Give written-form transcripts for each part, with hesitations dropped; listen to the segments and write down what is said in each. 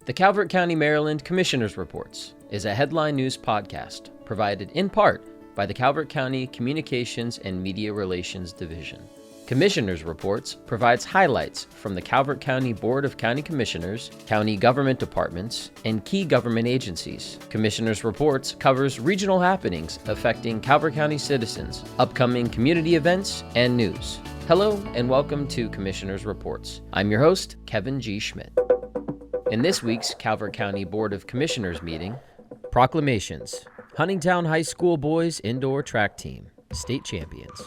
The Calvert County, Maryland Commissioners' Reports is a headline news podcast provided in part by the Calvert County Communications and Media Relations Division. Commissioners' Reports provides highlights from the Calvert County Board of County Commissioners, county government departments, and key government agencies. Commissioners' Reports covers regional happenings affecting Calvert County citizens, upcoming community events, and news. Hello and welcome to Commissioners' Reports. I'm your host, Kevin G. Schmidt. In this week's Calvert County Board of Commissioners meeting, proclamations. Huntingtown High School Boys Indoor Track Team, state champions.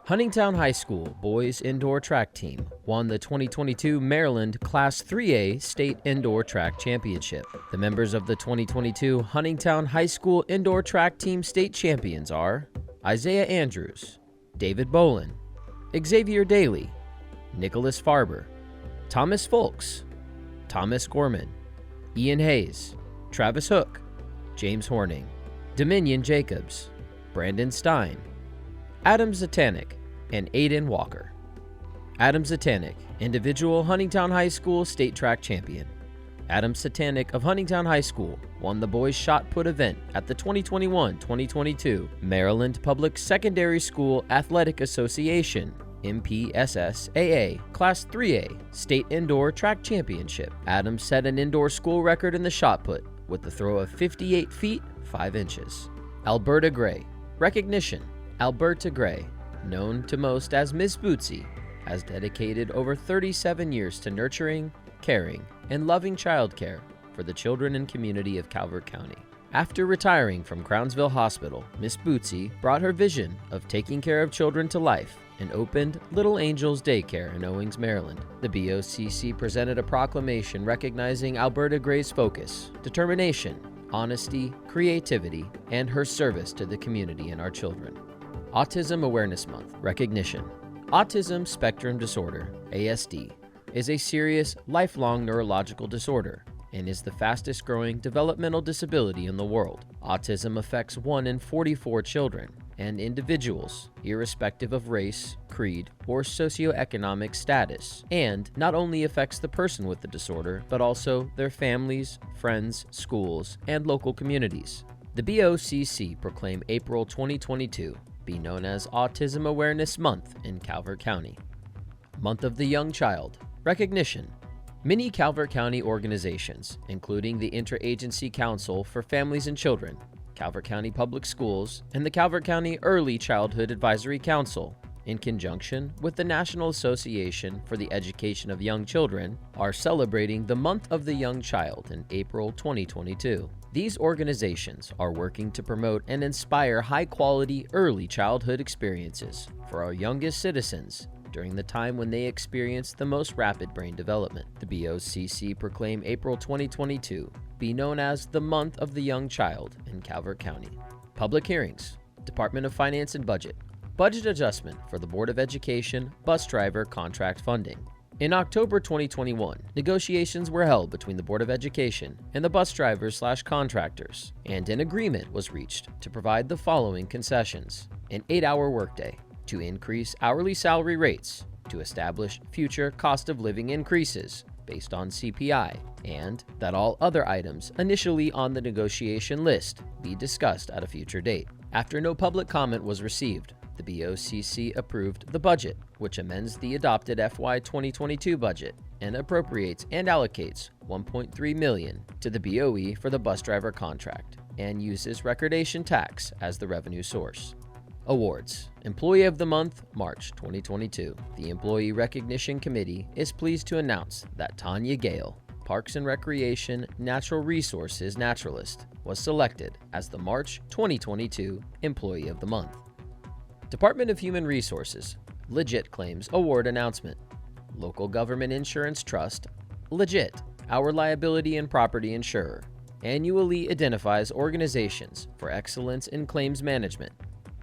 Huntingtown High School Boys Indoor Track Team won the 2022 Maryland Class 3A State Indoor Track Championship. The members of the 2022 Huntingtown High School Indoor Track Team state champions are Isaiah Andrews, David Bolin, Xavier Daly, Nicholas Farber, Thomas Folks, Thomas Gorman, Ian Hayes, Travis Hook, James Horning, Dominion Jacobs, Brandon Stein, Adam Zatanik, and Aiden Walker. Adam Zatanik, individual Huntingtown High School state track champion. Adam Zatanik of Huntingtown High School won the boys shot put event at the 2021-2022 Maryland Public Secondary School Athletic Association MPSSAA Class 3A State Indoor Track Championship. Adam set an indoor school record in the shot put with the throw of 58 feet 5 inches. Alberta Gray. Recognition. Alberta Gray, known to most as Ms. Bootsy, has dedicated over 37 years to nurturing, caring, and loving childcare for the children and community of Calvert County. After retiring from Crownsville Hospital, Ms. Bootsy brought her vision of taking care of children to life and opened Little Angels Daycare in Owings, Maryland. The BOCC presented a proclamation recognizing Alberta Gray's focus, determination, honesty, creativity, and her service to the community and our children. Autism Awareness Month. Recognition. Autism Spectrum Disorder, ASD, is a serious, lifelong neurological disorder and is the fastest growing developmental disability in the world. Autism affects 1 in 44 children and individuals, irrespective of race, creed, or socioeconomic status, and not only affects the person with the disorder, but also their families, friends, schools, and local communities. The BOCC proclaimed April 2022 be known as Autism Awareness Month in Calvert County. Month of the Young Child. Recognition. Many Calvert County organizations, including the Interagency Council for Families and Children, Calvert County Public Schools, and the Calvert County Early Childhood Advisory Council, in conjunction with the National Association for the Education of Young Children, are celebrating the Month of the Young Child in April 2022. These organizations are working to promote and inspire high-quality early childhood experiences for our youngest citizens during the time when they experience the most rapid brain development. The BOCC proclaimed April 2022 be known as the Month of the Young Child in Calvert County. Public hearings. Department of Finance and Budget. Budget adjustment for the Board of Education bus driver contract funding. In October 2021, negotiations were held between the Board of Education and the bus drivers/contractors, and an agreement was reached to provide the following concessions: an 8-hour workday, to increase hourly salary rates, to establish future cost of living increases based on CPI, and that all other items initially on the negotiation list be discussed at a future date. After no public comment was received, the BOCC approved the budget, which amends the adopted FY 2022 budget and appropriates and allocates $1.3 million to the BOE for the bus driver contract and uses recordation tax as the revenue source. Awards. Employee of the Month, March 2022. The Employee Recognition Committee is pleased to announce that Tanya Gale, Parks and Recreation Natural Resources Naturalist, was selected as the March 2022 Employee of the Month. Department of Human Resources, Legit Claims Award Announcement. Local Government Insurance Trust, Legit, our liability and property insurer, annually identifies organizations for excellence in claims management.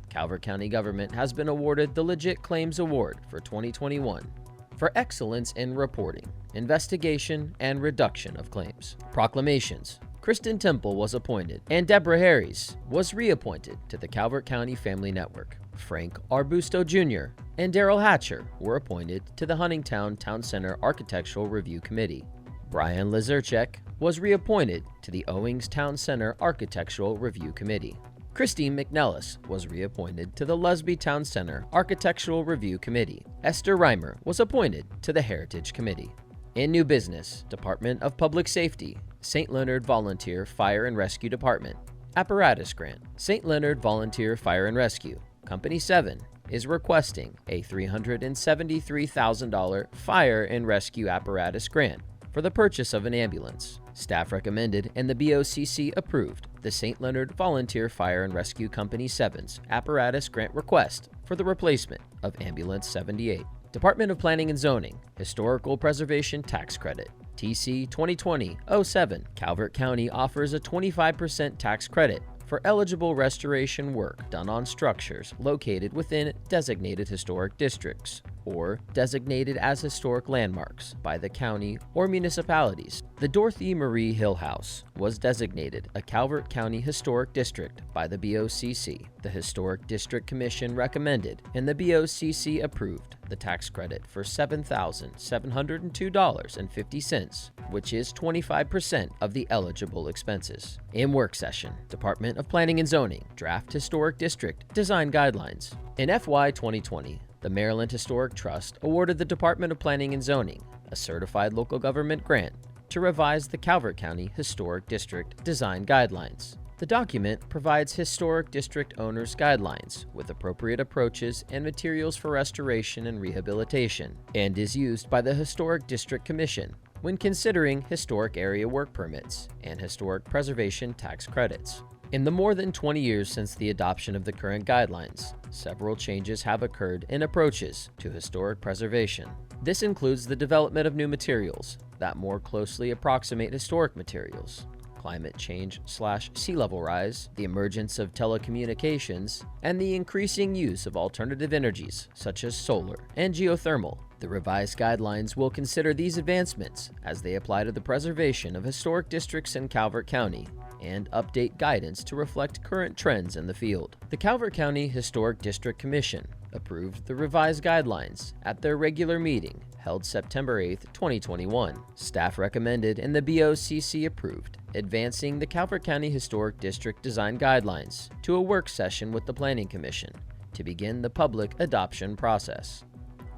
Calvert County Government has been awarded the Legit Claims Award for 2021 for excellence in reporting, investigation, and reduction of claims. Proclamations. Kristen Temple was appointed, and Deborah Harries was reappointed to the Calvert County Family Network. Frank Arbusto Jr. and Daryl Hatcher were appointed to the Huntingtown Town Center Architectural Review Committee. Brian Lazurchek was reappointed to the Owings Town Center Architectural Review Committee. Christine McNellis was reappointed to the Lusby Town Center Architectural Review Committee. Esther Reimer was appointed to the Heritage Committee. In new business, Department of Public Safety, St. Leonard Volunteer Fire and Rescue Department. Apparatus grant. St. Leonard Volunteer Fire and Rescue, Company 7, is requesting a $373,000 fire and rescue apparatus grant for the purchase of an ambulance. Staff recommended and the BOCC approved the St. Leonard Volunteer Fire and Rescue Company 7's apparatus grant request for the replacement of Ambulance 78. Department of Planning and Zoning, Historical Preservation Tax Credit. TC 2020-07, Calvert County offers a 25% tax credit for eligible restoration work done on structures located within designated historic districts or designated as historic landmarks by the county or municipalities. The Dorothy Marie Hill House was designated a Calvert County Historic District by the BOCC. The Historic District Commission recommended and the BOCC approved the tax credit for $7,702.50, which is 25% of the eligible expenses. In work session, Department of Planning and Zoning, Draft Historic District Design Guidelines. In FY 2020, the Maryland Historic Trust awarded the Department of Planning and Zoning a certified local government grant to revise the Calvert County Historic District Design Guidelines. The document provides historic district owners guidelines with appropriate approaches and materials for restoration and rehabilitation, and is used by the Historic District Commission when considering historic area work permits and historic preservation tax credits. In the more than 20 years since the adoption of the current guidelines, several changes have occurred in approaches to historic preservation. This includes the development of new materials that more closely approximate historic materials, climate change/sea level rise, the emergence of telecommunications, and the increasing use of alternative energies such as solar and geothermal. The revised guidelines will consider these advancements as they apply to the preservation of historic districts in Calvert County and update guidance to reflect current trends in the field. The Calvert County Historic District Commission approved the revised guidelines at their regular meeting held September 8, 2021. Staff recommended and the BOCC approved advancing the Calvert County Historic District Design Guidelines to a work session with the Planning Commission to begin the public adoption process.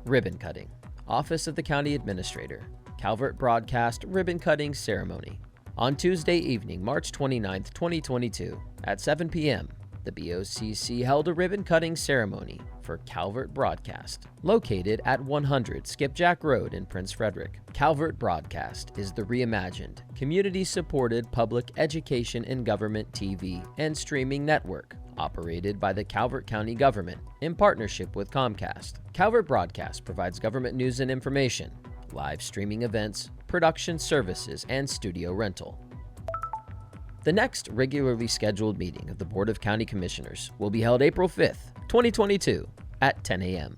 Ribbon cutting. Office of the County Administrator, Calvert Broadcast Ribbon Cutting Ceremony. On Tuesday evening, March 29, 2022, at 7 p.m., the BOCC held a ribbon cutting ceremony for Calvert Broadcast, located at 100 Skipjack Road in Prince Frederick. Calvert Broadcast is the reimagined, community-supported public education and government TV and streaming network operated by the Calvert County government in partnership with Comcast. Calvert Broadcast provides government news and information, live streaming events, production services, and studio rental. The next regularly scheduled meeting of the Board of County Commissioners will be held April 5th, 2022 at 10 a.m.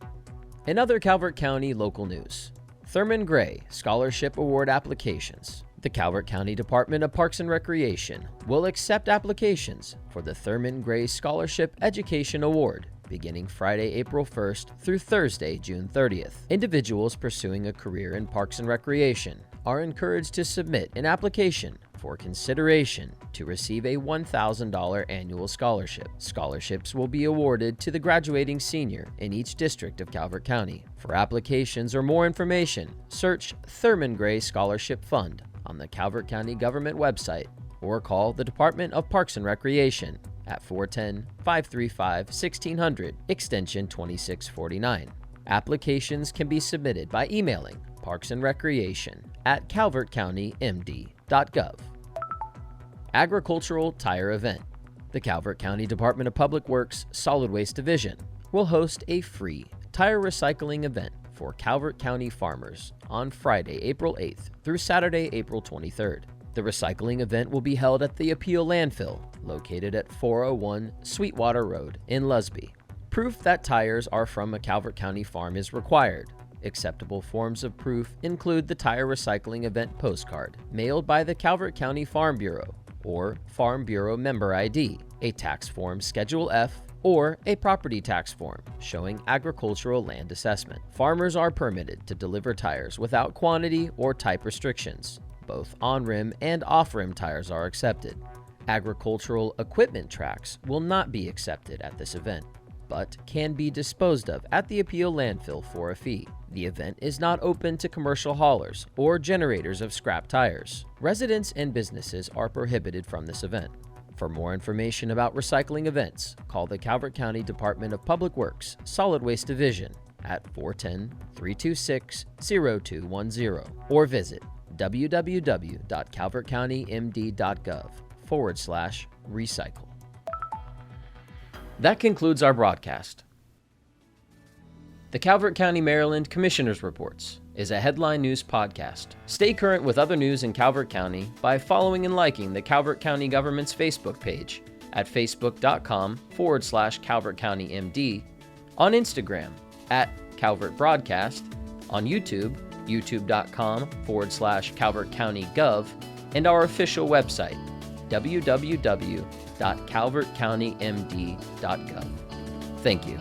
In other Calvert County local news, Thurman Gray Scholarship Award applications. The Calvert County Department of Parks and Recreation will accept applications for the Thurman Gray Scholarship Education Award beginning Friday, April 1st through Thursday, June 30th. Individuals pursuing a career in Parks and Recreation are encouraged to submit an application for consideration to receive a $1,000 annual scholarship. Scholarships will be awarded to the graduating senior in each district of Calvert County. For applications or more information, search Thurman Gray Scholarship Fund on the Calvert County government website or call the Department of Parks and Recreation at 410-535-1600, extension 2649. Applications can be submitted by emailing parksandrecreation@calvertcountymd.gov. Agricultural Tire Event. The Calvert County Department of Public Works Solid Waste Division will host a free tire recycling event for Calvert County farmers on Friday, April 8th through Saturday, April 23rd. The recycling event will be held at the Appeal Landfill, located at 401 Sweetwater Road in Lusby. Proof that tires are from a Calvert County farm is required. Acceptable forms of proof include the tire recycling event postcard mailed by the Calvert County Farm Bureau or Farm Bureau Member ID, a tax form Schedule F, or a property tax form showing agricultural land assessment. Farmers are permitted to deliver tires without quantity or type restrictions. Both on-rim and off-rim tires are accepted. Agricultural equipment tracks will not be accepted at this event, but can be disposed of at the Appeal landfill for a fee. The event is not open to commercial haulers or generators of scrap tires. Residents and businesses are prohibited from this event. For more information about recycling events, call the Calvert County Department of Public Works Solid Waste Division at 410-326-0210 or visit www.calvertcountymd.gov/recycle. That concludes our broadcast. The Calvert County, Maryland Commissioners Reports is a headline news podcast. Stay current with other news in Calvert County by following and liking the Calvert County government's Facebook page at facebook.com/Calvert County MD, on Instagram at Calvert Broadcast, on YouTube, youtube.com/Calvert County Gov, and our official website, www.calvertcountymd.gov. Thank you.